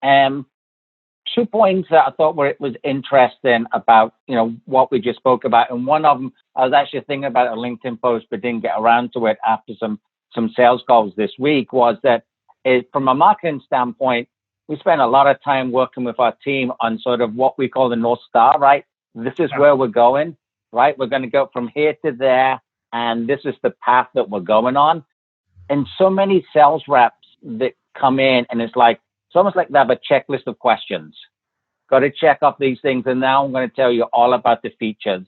Um, 2 points that I thought was interesting about what we just spoke about, and one of them I was actually thinking about a LinkedIn post, but didn't get around to it after some sales calls this week. Was that from a marketing standpoint, we spend a lot of time working with our team on sort of what we call the North Star, right? This is where we're going, right? We're going to go from here to there, and this is the path that we're going on. And so many sales reps that come in, and it's almost like they have a checklist of questions. Got to check off these things, and now I'm going to tell you all about the features,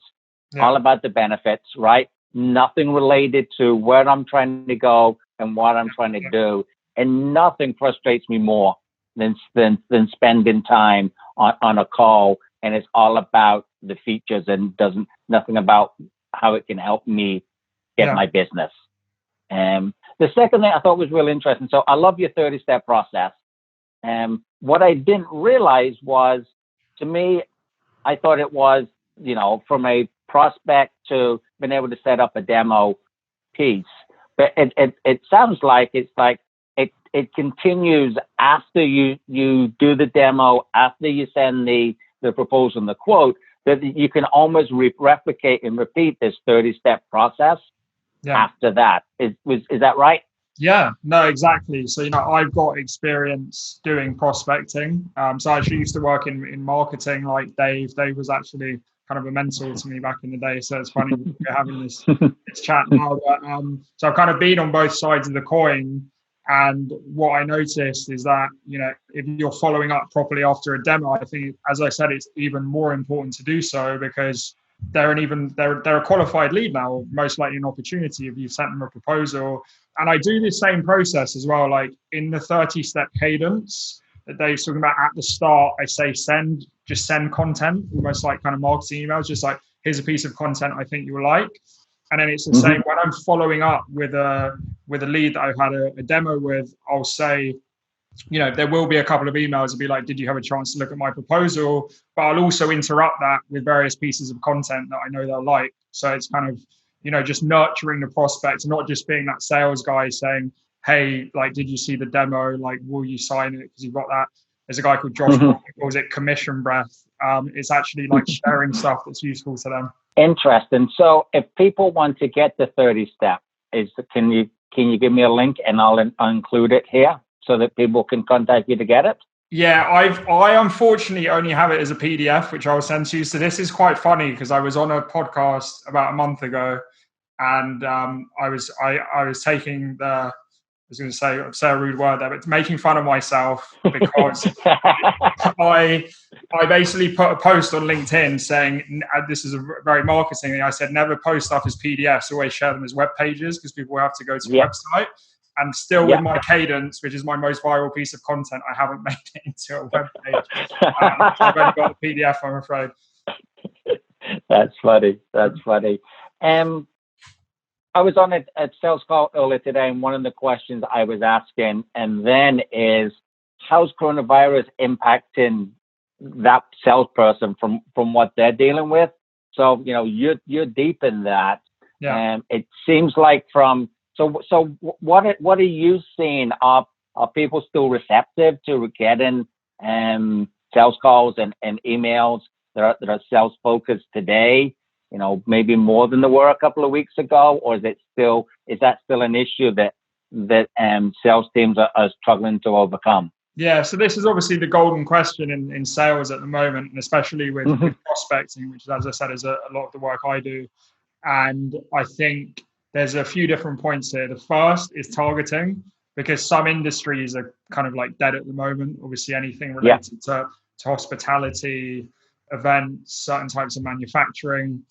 all about the benefits, right? Nothing related to where I'm trying to go and what I'm trying to do. And nothing frustrates me more than spending time on a call, and it's all about the features and nothing about how it can help me get my business. The second thing I thought was really interesting. So I love your 30-step process. What I didn't realize was, to me, I thought it was, from a prospect to being able to set up a demo piece. But it sounds like it continues after you do the demo, after you send the proposal and the quote, that you can almost replicate and repeat this 30-step process after that. Is that right? Yeah, no, exactly. So, I've got experience doing prospecting. So I actually used to work in marketing like Dave. Dave was actually kind of a mentor to me back in the day. So it's funny we're having this chat now. But, so I've kind of been on both sides of the coin. And what I noticed is that, if you're following up properly after a demo, I think, as I said, it's even more important to do so, because they're a qualified lead now, most likely an opportunity if you've sent them a proposal. And I do the same process as well, like in the 30-step cadence that Dave's talking about at the start. I say send content, almost like kind of marketing emails, just like, here's a piece of content I think you will like. And then it's the same when I'm following up with a lead that I've had a demo with. I'll say, there will be a couple of emails to be like, did you have a chance to look at my proposal? But I'll also interrupt that with various pieces of content that I know they'll like. So it's kind of, just nurturing the prospect, not just being that sales guy saying, hey, like, did you see the demo? Like, will you sign it? Because you've got that. There's a guy called Josh, who calls it commission breath. It's actually like sharing stuff that's useful to them. Interesting. So if people want to get the 30-step, can you give me a link and I'll include it here so that people can contact you to get it? Yeah, I unfortunately only have it as a PDF, which I'll send to you. So this is quite funny because I was on a podcast about a month ago, and I was taking I was going to say a rude word there, but making fun of myself because I basically put a post on LinkedIn saying, this is a very marketing thing. I said, never post stuff as PDFs, always share them as web pages because people have to go to the website. And still with my cadence, which is my most viral piece of content, I haven't made it into a web page. I've only got a PDF, I'm afraid. That's funny. I was on a sales call earlier today, and one of the questions I was asking, and then is, how's coronavirus impacting that salesperson from what they're dealing with? So, you're deep in that. And it seems like so what are you seeing? Are people still receptive to getting sales calls and emails that are sales focused today? Maybe more than there were a couple of weeks ago, or is that still an issue that sales teams are struggling to overcome? Yeah, so this is obviously the golden question in sales at the moment, and especially with prospecting, which, as I said, is a lot of the work I do. And I think there's a few different points here. The first is targeting, because some industries are kind of like dead at the moment. Obviously, anything related to hospitality, events, certain types of manufacturing.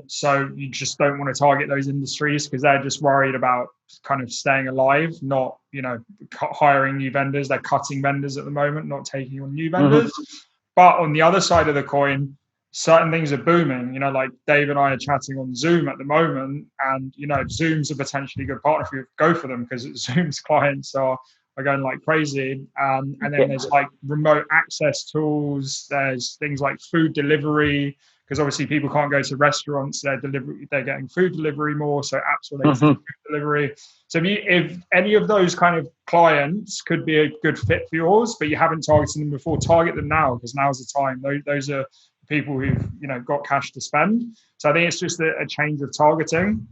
So you just don't want to target those industries because they're just worried about kind of staying alive, not, hiring new vendors. They're cutting vendors at the moment, not taking on new vendors. But on the other side of the coin, certain things are booming. Like Dave and I are chatting on Zoom at the moment, and, Zoom's a potentially good partner for you. Go for them because Zoom's clients are going like crazy. And then there's like remote access tools. There's things like food delivery, because obviously people can't go to restaurants, they're getting food delivery more, so apps related to food delivery. So if any of those kind of clients could be a good fit for yours, but you haven't targeted them before, target them now, because now's the time. Those are people who've got cash to spend. So I think it's just a change of targeting.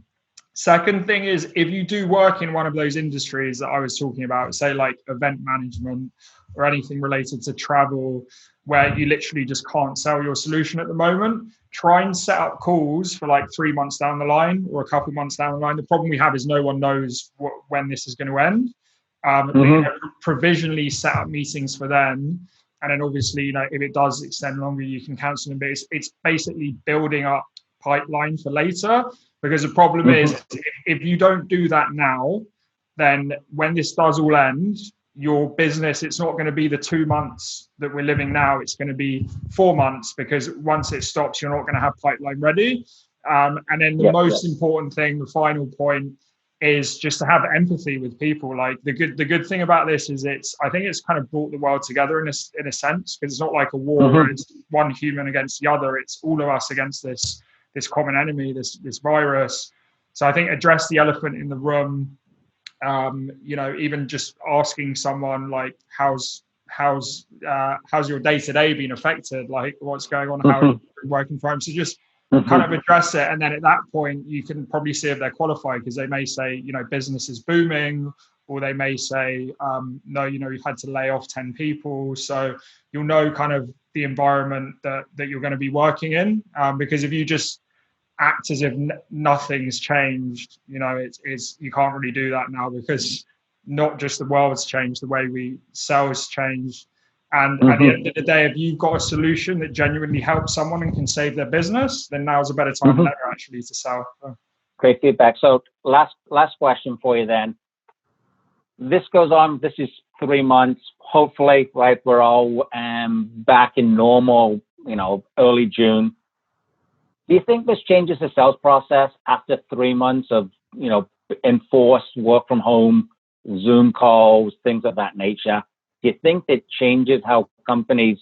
Second thing is, if you do work in one of those industries that I was talking about, say like event management or anything related to travel, where you literally just can't sell your solution at the moment, try and set up calls for like 3 months down the line or a couple of months down the line. The problem we have is no one knows when this is going to end. Provisionally set up meetings for then. And then obviously, if it does extend longer, you can cancel them. But it's basically building up pipeline for later. Because the problem is, if you don't do that now, then when this does all end, your business, it's not going to be the 2 months that we're living now. It's going to be 4 months, because once it stops, you're not going to have pipeline ready. And then the most important thing, the final point, is just to have empathy with people. Like the good thing about this is I think it's kind of brought the world together in a sense, because it's not like a war where it's one human against the other. It's all of us against this common enemy, this virus. So I think address the elephant in the room. Even just asking someone like, how's your day-to-day been affected? Like, what's going on? How are you working from home? So just kind of address it. And then at that point, you can probably see if they're qualified, because they may say, business is booming, or they may say, no, we've had to lay off 10 people. So you'll know kind of the environment that you're going to be working in. Because if you just act as if nothing's changed, it's you can't really do that now, because not just the world's changed, the way we sales changed. And at the end of the day, if you've got a solution that genuinely helps someone and can save their business, then now's a better time than ever actually to sell. Great feedback. So last question for you then. This goes on, this is 3 months, hopefully, right, we're all back in normal, early June. Do you think this changes the sales process after 3 months of, enforced work from home, Zoom calls, things of that nature? Do you think that changes how companies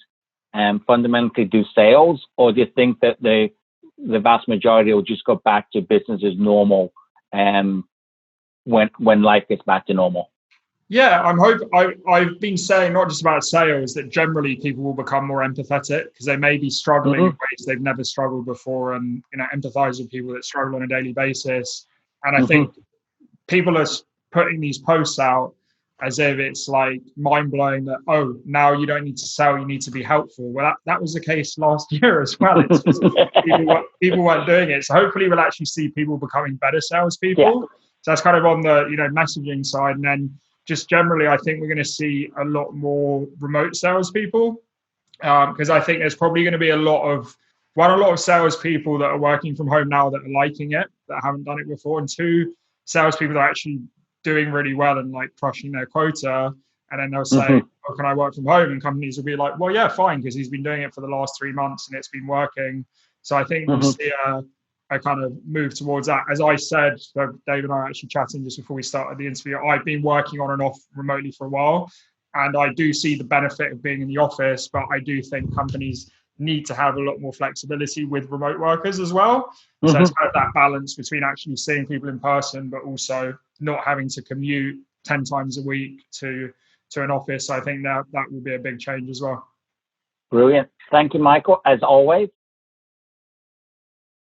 fundamentally do sales, or do you think that the vast majority will just go back to business as normal when life gets back to normal? Yeah, I've been saying, not just about sales, that generally people will become more empathetic, because they may be struggling in ways they've never struggled before, and empathize with people that struggle on a daily basis. And I think people are putting these posts out as if it's like mind-blowing that, oh, now you don't need to sell, you need to be helpful. Well, that was the case last year as well. It's just people weren't doing it. So hopefully we'll actually see people becoming better salespeople. Yeah. So that's kind of on the messaging side. And then just generally, I think we're going to see a lot more remote salespeople, because I think there's probably going to be a lot of salespeople that are working from home now that are liking it, that haven't done it before, and 2 salespeople that are actually doing really well and like crushing their quota. And then they'll say, oh, can I work from home? And companies will be like, well, yeah, fine, because he's been doing it for the last 3 months and it's been working. So I think we'll see a kind of move towards that. As I said, so Dave and I are actually chatting just before we started the interview, I've been working on and off remotely for a while, and I do see the benefit of being in the office, but I do think companies need to have a lot more flexibility with remote workers as well. So it's kind of that balance between actually seeing people in person, but also not having to commute 10 times a week to an office. I think that will be a big change as well. Brilliant. Thank you, Michael. As always,